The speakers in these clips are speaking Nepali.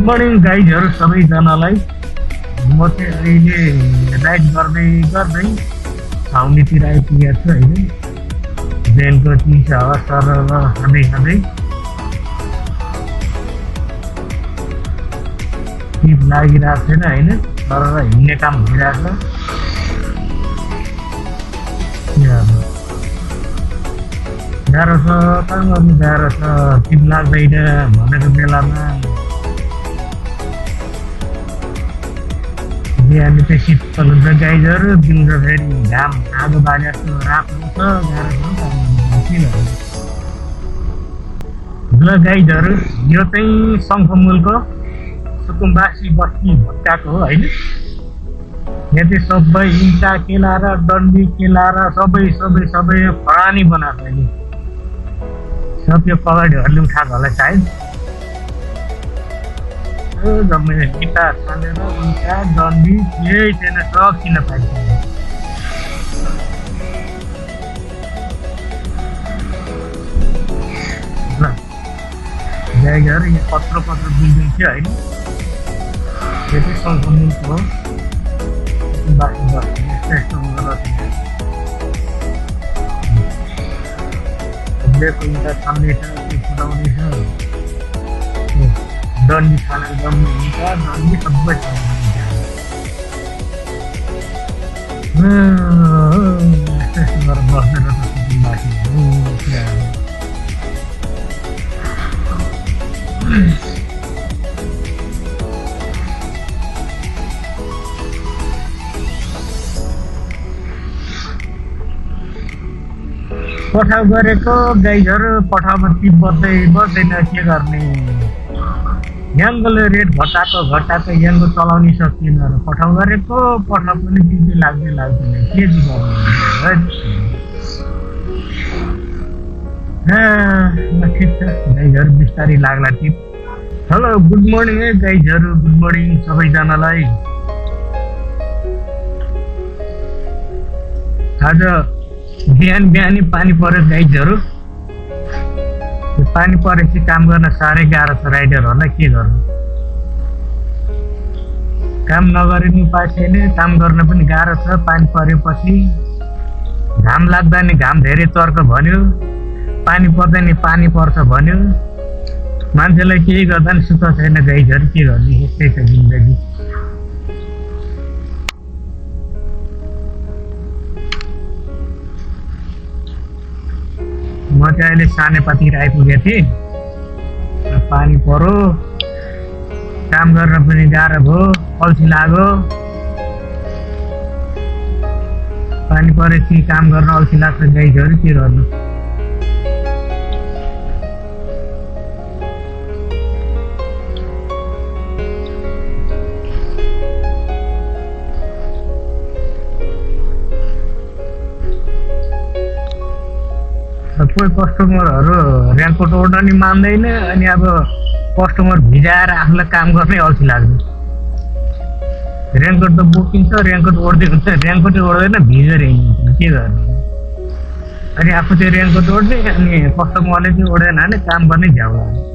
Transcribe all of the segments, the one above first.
मर्निङ गाइजहरू सबैजनालाई। म चाहिँ अहिले राइड गर्दै गर्दै छाउनीतिर आइपुगेको छु अहिले। बिहानको चिसो हावा सरर खाँदै खाँदै टिप लागिरहेको छैन होइन, तर हिँड्ने काम भइरहेको छ। गाह्रो छ, काम गर्नु गाह्रो छ, टिप लाग्दैन भनेको बेलामा बिहान चाहिँ शीतल हुन्छ गाइजहरू, दिउँसो फेरि घाम आगो बाले जस्तो रातो छ, गाह्रो छ काम किन। ल गाइजहरू, यो चाहिँ शङ्खमुलको सुकुम्बासी बस्ती भत्काएको हो होइन। यहाँ चाहिँ सबै इन्टा केलाएर डन्डी केलाएर सबै सबै सबै फरानी बनाएको अहिले। सब यो पगडीहरूले उठाएको होला सायद। जम्मै इँटा छानेर इँटा डन्डी केही छैन, सब किन पाइन्छ। ल गाइजहरू, यहाँ पत्र बिल्डिङ थियो होइन, यो चाहिँ शङ्खमुलको हो बासी बस्ती। यस्तो यस्तो इँटा छान्दैछ, त्यो फुटाउँदैछ, डन्डी छानेर जम्मै हुन्छ, डन्डी सबै यस्तो गरेर बस्दैन त बासी। पठाउ गरेको गाइजहरू, पठाउमा टिप बस्दैन के गर्ने। याङ्गोले रेट घटाएको याङ्गो चलाउनै सकिएन र पठाउ गरेको पठाउ पनि टिपै लाग्दैन के चाहिँ गर्नु। ठिक छ गाइजहरू, बिस्तारै लाग्ला टिप। हेलो गुड मर्निङ है गाइजहरू, गुड मर्निङ सबैजनालाई। आज बिहानै पानी पर्यो गाइजहरू। त्यो पानी परेपछि काम गर्न साह्रै गाह्रो छ राइडरहरूलाई, के गर्नु। काम नगरिनु उपाय छैन, काम गर्न पनि गाह्रो छ। पानी परेपछि घाम लाग्दा नि घाम धेरै चर्को भन्यो, पानी पर्दा नि पानी पर्छ भन्यो। मान्छेलाई केही गर्दा नि सुख छैन गाइजहरू, के गर्ने, यस्तै छ जिन्दगी। म चाहिँ अहिले सानेपातिर आइपुगेको थिएँ। पानी पऱ्यो, काम गर्न पनि गाह्रो भयो, अल्छी लाग्यो। पानी परेपछि काम गर्न अल्छी लाग्छ गाइजहरू, के गर्नु। कोही कस्टमरहरू ऱ्याङ्कोट ओढ्न नि मान्दैन, अनि अब कस्टमर भिजाएर आफूलाई काम गर्नै अल्छी लाग्छ। ऱ्याङ्कोट त बोकिन्छ, ऱ्याङ्कोट ओढ्दै हुन्छ, ऱ्याङ्कोटै ओढ्दैन भिजेर हिँड्छ, के गर्ने। अनि आफू चाहिँ ऱ्याङ्कोट ओढ्ने, अनि कस्टमरले चाहिँ ओढेन भने काम गर्नै झ्याउ लाग्छ।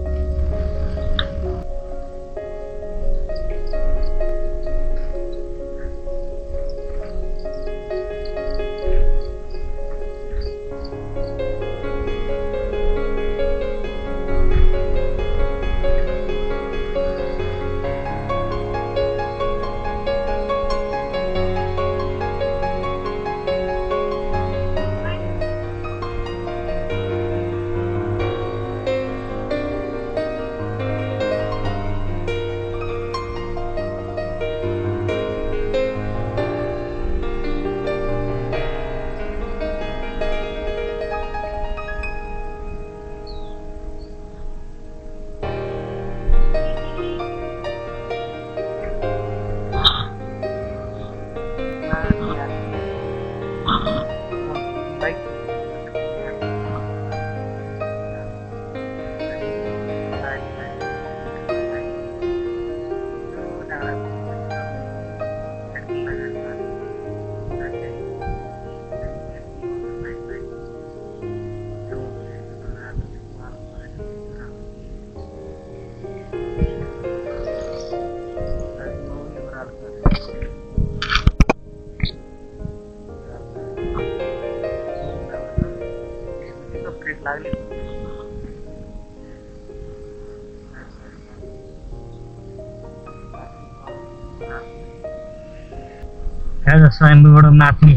आज स्वयम्भूबाट माथि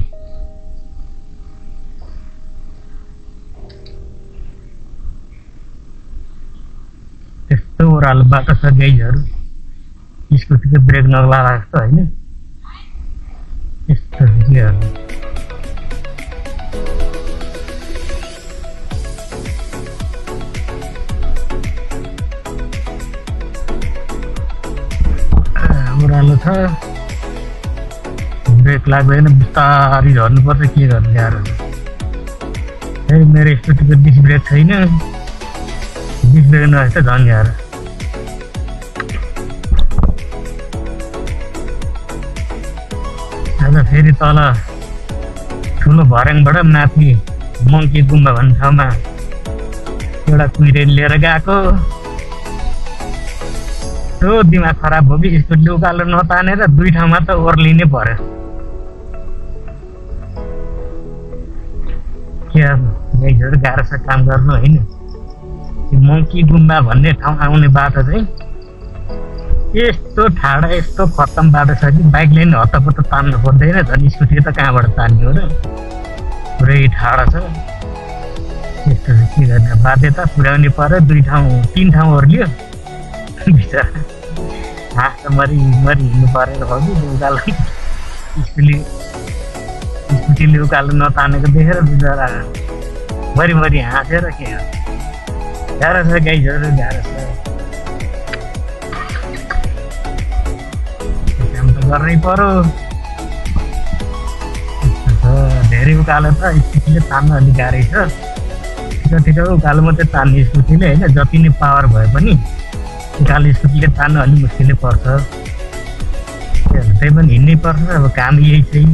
त्यस्तो ओह्रालो बाटो छ गाइजहरू, स्कुटीको ब्रेक नलागा जस्तो होइन यस्तो भिडियोहरू। ओह्रालो छ, ब्रेक लाग्दैन, बिस्तारै झर्नुपर्छ, के गर्नु गाह्रो छ। फेरि मेरो स्कुटीको डिस्क ब्रेक छैन, डिस्क ब्रेक नभए त झन् गाह्रो। आज फेरि तल ठुलो भर्याङबाट माथि मङ्की गुम्बा भन्ने ठाउँमा एउटा कुहिरे लिएर गएको। त्यो दिमाग खराब भयो कि स्कुटी उकालो नतानेर 2 ठाउँमा त ओर्लिनै पर्यो। के गाइजहरू गाह्रो छ काम गर्नु होइन। मङ्की गुम्बा भन्ने ठाउँ आउने बाटो चाहिँ यस्तो ठाडा यस्तो खत्तम बाटो छ कि बाइकले नि हत्तपत्त तान्नु पर्दैन, झन् स्कुटी त कहाँबाट तान्ने हो र, पुरै ठाडा छ। यस्तो के गर्ने, बाध्यता पुर्याउनु पर्यो। 3 ठाउँ ओर्लियो बिचरा, हाँस त मरि हिँड्नु परेर हो कि उकालो स्कुटीले उकालो नतानेको देखेर बिचरा मरि हाँसेर के गाह्रो छ गाइजहरू, गाह्रो छ। काम त गर्नै पर्यो। धेरै उकालो त स्कुटीले तान्नु अलिक गाह्रै छ। ठिक उकालो मात्रै तान्ने स्कुटीले होइन, जति नै पावर भए पनि उकालो स्कुटीले तान्नु अलिक मुस्किलै पर्छ। त्यही पनि हिँड्नै पर्छ, अब काम यही चाहिँ।